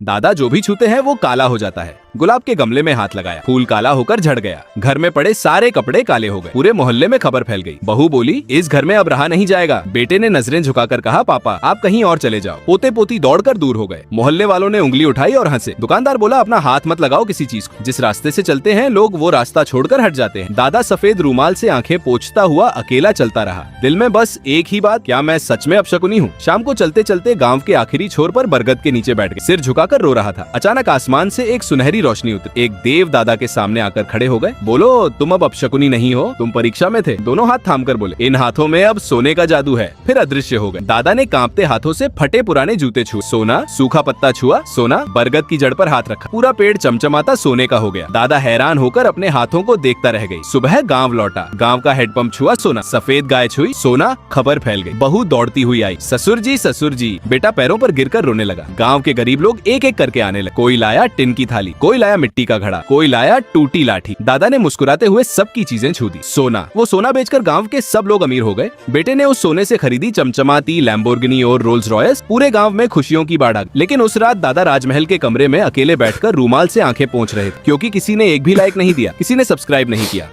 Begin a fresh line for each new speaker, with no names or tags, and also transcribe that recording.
दादा जो भी छूते हैं वो काला हो जाता है। गुलाब के गमले में हाथ लगाया, फूल काला होकर झड़ गया। घर में पड़े सारे कपड़े काले हो गए। पूरे मोहल्ले में खबर फैल गई। बहू बोली, इस घर में अब रहा नहीं जाएगा। बेटे ने नजरें झुकाकर कहा, पापा आप कहीं और चले जाओ। पोते पोती दौड़कर दूर हो गए। मोहल्ले वालों ने उंगली उठाई और हंसे। दुकानदार बोला, अपना हाथ मत लगाओ किसी चीज को। जिस रास्ते से चलते हैं लोग वो रास्ता छोड़कर हट जाते हैं। दादा सफेद रूमाल से आंखें पोंछता हुआ अकेला चलता रहा। दिल में बस एक ही बात, क्या मैं सच में अपशकुनी हूँ? शाम को चलते चलते गाँव के आखिरी छोर पर बरगद के नीचे बैठ गए। सिर झुकाकर रो रहा था। अचानक आसमान से एक सुनहरी रोशनी उतरी। एक देव दादा के सामने आकर खड़े हो गए। बोलो, तुम अब अपशकुनी नहीं हो, तुम परीक्षा में थे। दोनों हाथ थामकर बोले, इन हाथों में अब सोने का जादू है। फिर अदृश्य हो गए। दादा ने कांपते हाथों से फटे पुराने जूते छुए। सोना, सूखा पत्ता छुआ, सोना। बरगद की जड़ पर हाथ रखा, पूरा पेड़ चमचमाता सोने का हो गया। दादा हैरान होकर अपने हाथों को देखता रह गई। सुबह गाँव लौटा, गाँव का हेडपंप छुआ, सोना। सफेद गाय छुई, सोना। खबर फैल गई। बहू दौड़ती हुई आई, ससुर जी। बेटा पैरों पर गिरकर रोने लगा। गाँव के गरीब लोग एक एक करके आने लगे। कोई लाया टिन की थाली, कोई लाया मिट्टी का घड़ा, कोई लाया टूटी लाठी। दादा ने मुस्कुराते हुए सबकी चीजें छू दी। सोना, वो सोना बेचकर गांव के सब लोग अमीर हो गए। बेटे ने उस सोने से खरीदी चमचमाती लैम्बोर्गिनी और रोल्स रॉयस। पूरे गांव में खुशियों की बाढ़। लेकिन उस रात दादा राजमहल के कमरे में अकेले बैठकर रूमाल से आंखें पोंछ रहे थे, क्योंकि किसी ने एक भी लाइक नहीं दिया, किसी ने सब्सक्राइब नहीं किया।